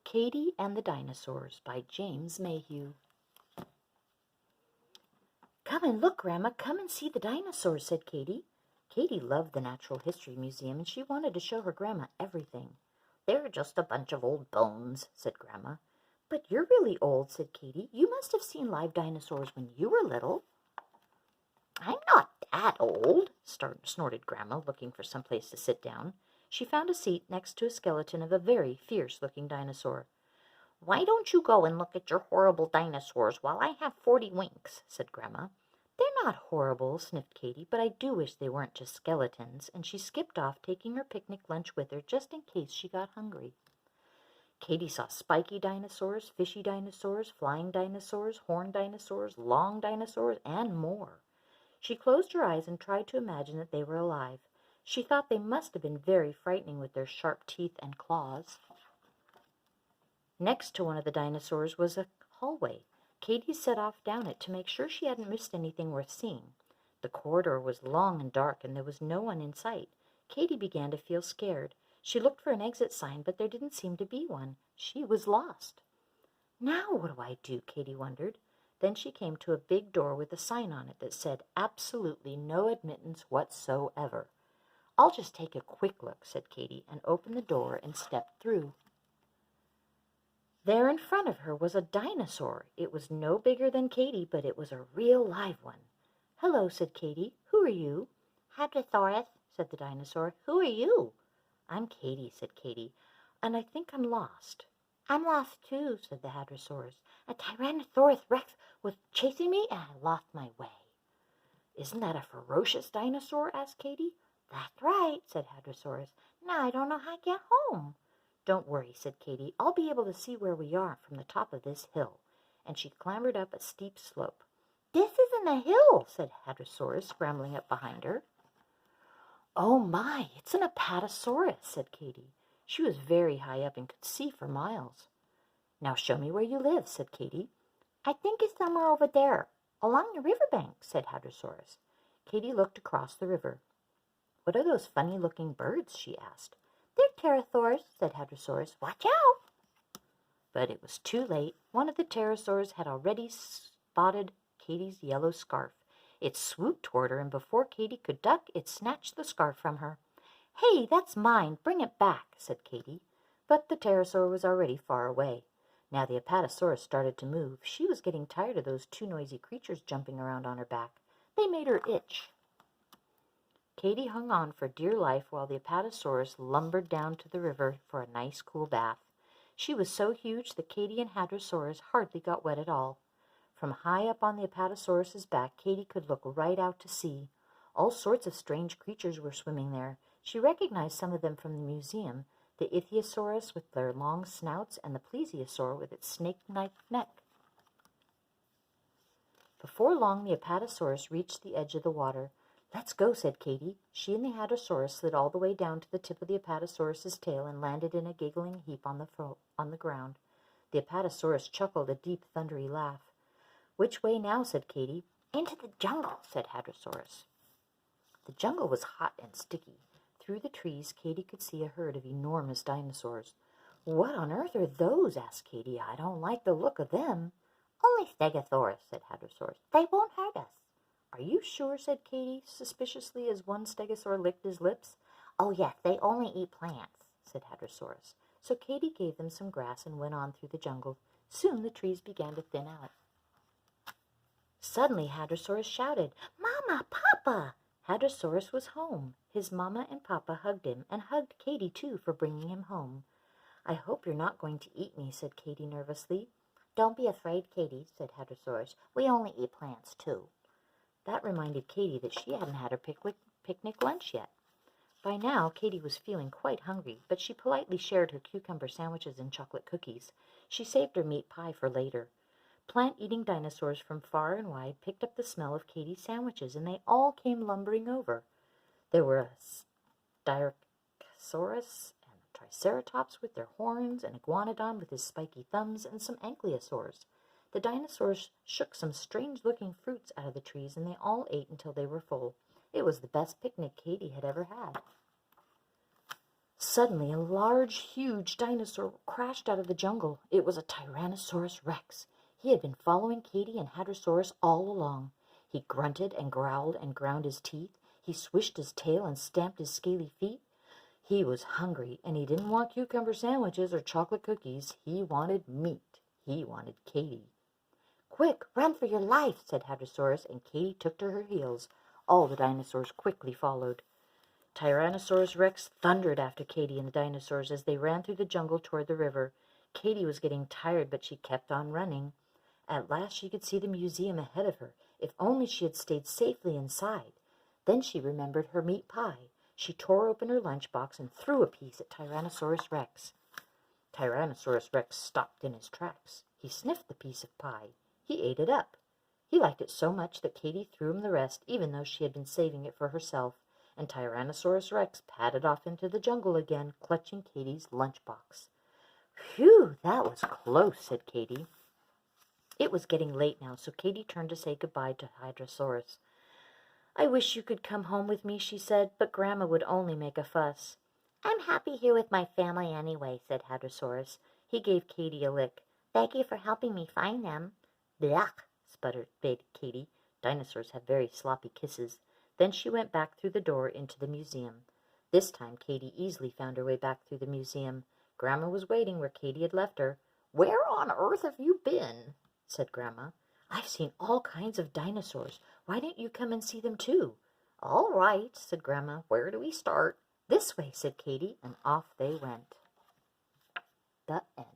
Katy and the Dinosaurs by James Mayhew. "Come and look, Grandma, come and see the dinosaurs," said Katy. Katy loved the Natural History Museum, and she wanted to show her Grandma everything. "They're just a bunch of old bones," said Grandma. "But you're really old," said Katy. "You must have seen live dinosaurs when you were little." "I'm not that old," snorted Grandma, looking for some place to sit down. She found a seat next to a skeleton of a very fierce-looking dinosaur. "Why don't you go and look at your horrible dinosaurs while I have 40 winks?" said Grandma. "They're not horrible," sniffed Katy, "but I do wish they weren't just skeletons," and she skipped off, taking her picnic lunch with her just in case she got hungry. Katy saw spiky dinosaurs, fishy dinosaurs, flying dinosaurs, horned dinosaurs, long dinosaurs, and more. She closed her eyes and tried to imagine that they were alive. She thought they must have been very frightening with their sharp teeth and claws. Next to one of the dinosaurs was a hallway. Katy set off down it to make sure she hadn't missed anything worth seeing. The corridor was long and dark, and there was no one in sight. Katy began to feel scared. She looked for an exit sign, but there didn't seem to be one. She was lost. "Now what do I do?" Katy wondered. Then she came to a big door with a sign on it that said absolutely no admittance whatsoever. "I'll just take a quick look," said Katy, and opened the door and stepped through. There in front of her was a dinosaur. It was no bigger than Katy, but it was a real live one. "Hello," said Katy. "Who are you?" "Hadrosaurus," said the dinosaur. "Who are you?" "I'm Katy," said Katy, "and I think I'm lost." "I'm lost too," said the Hadrosaurus. "A Tyrannosaurus Rex was chasing me and I lost my way." "Isn't that a ferocious dinosaur?" asked Katy. "That's right," said Hadrosaurus. "Now I don't know how to get home." "Don't worry," said Katy. "I'll be able to see where we are from the top of this hill." And she clambered up a steep slope. "This isn't a hill," said Hadrosaurus, scrambling up behind her. "Oh my, it's an Apatosaurus," said Katy. She was very high up and could see for miles. "Now show me where you live," said Katy. "I think it's somewhere over there, along the riverbank," said Hadrosaurus. Katy looked across the river. "What are those funny-looking birds?" she asked. "They're pterosaurs," said Hadrosaurus. "Watch out!" But it was too late. One of the pterosaurs had already spotted Katy's yellow scarf. It swooped toward her, and before Katy could duck, it snatched the scarf from her. "Hey, that's mine. Bring it back," said Katy. But the pterosaur was already far away. Now the Apatosaurus started to move. She was getting tired of those two noisy creatures jumping around on her back. They made her itch. Katy hung on for dear life while the Apatosaurus lumbered down to the river for a nice cool bath. She was so huge that Katy and Hadrosaurus hardly got wet at all. From high up on the Apatosaurus's back, Katy could look right out to sea. All sorts of strange creatures were swimming there. She recognized some of them from the museum, the Ichthyosaurus with their long snouts and the Plesiosaur with its snake-like neck. Before long, the Apatosaurus reached the edge of the water. "Let's go," said Katy. She and the Hadrosaurus slid all the way down to the tip of the Apatosaurus's tail and landed in a giggling heap on the ground. The Apatosaurus chuckled a deep, thundery laugh. "Which way now?" said Katy. "Into the jungle," said Hadrosaurus. The jungle was hot and sticky. Through the trees, Katy could see a herd of enormous dinosaurs. "What on earth are those?" asked Katy. "I don't like the look of them." "Only Stegosaurus," said Hadrosaurus. "They won't hurt us." "Are you sure?" said Katy, suspiciously, as one stegosaur licked his lips. "Oh, yes, they only eat plants," said Hadrosaurus. So Katy gave them some grass and went on through the jungle. Soon the trees began to thin out. Suddenly Hadrosaurus shouted, "Mama! Papa!" Hadrosaurus was home. His mama and papa hugged him, and hugged Katy, too, for bringing him home. "I hope you're not going to eat me," said Katy nervously. "Don't be afraid, Katy," said Hadrosaurus. "We only eat plants, too." That reminded Katy that she hadn't had her picnic lunch yet. By now, Katy was feeling quite hungry, but she politely shared her cucumber sandwiches and chocolate cookies. She saved her meat pie for later. Plant-eating dinosaurs from far and wide picked up the smell of Katy's sandwiches, and they all came lumbering over. There were a Styracosaurus and a Triceratops with their horns, an Iguanodon with his spiky thumbs, and some Ankylosaurs. The dinosaurs shook some strange-looking fruits out of the trees, and they all ate until they were full. It was the best picnic Katy had ever had. Suddenly, a large, huge dinosaur crashed out of the jungle. It was a Tyrannosaurus Rex. He had been following Katy and Hadrosaurus all along. He grunted and growled and ground his teeth. He swished his tail and stamped his scaly feet. He was hungry, and he didn't want cucumber sandwiches or chocolate cookies. He wanted meat. He wanted Katy. "Quick, run for your life," said Hadrosaurus, and Katy took to her heels. All the dinosaurs quickly followed. Tyrannosaurus Rex thundered after Katy and the dinosaurs as they ran through the jungle toward the river. Katy was getting tired, but she kept on running. At last she could see the museum ahead of her. If only she had stayed safely inside. Then she remembered her meat pie. She tore open her lunchbox and threw a piece at Tyrannosaurus Rex. Tyrannosaurus Rex stopped in his tracks. He sniffed the piece of pie. He ate it up. He liked it so much that Katy threw him the rest, even though she had been saving it for herself, and Tyrannosaurus Rex padded off into the jungle again, clutching Katy's lunchbox. "Phew, that was close," said Katy. It was getting late now, so Katy turned to say goodbye to Hadrosaurus. "I wish you could come home with me," she said, but Grandma would only make a fuss. "I'm happy here with my family anyway," said Hadrosaurus. He gave Katy a lick. "Thank you for helping me find them." "Blech," sputtered Katy. Dinosaurs have very sloppy kisses. Then she went back through the door into the museum. This time Katy easily found her way back through the museum. Grandma was waiting where Katy had left her. "Where on earth have you been?" said Grandma. "I've seen all kinds of dinosaurs. Why don't you come and see them too?" "All right," said Grandma. "Where do we start?" "This way," said Katy, and off they went. The end.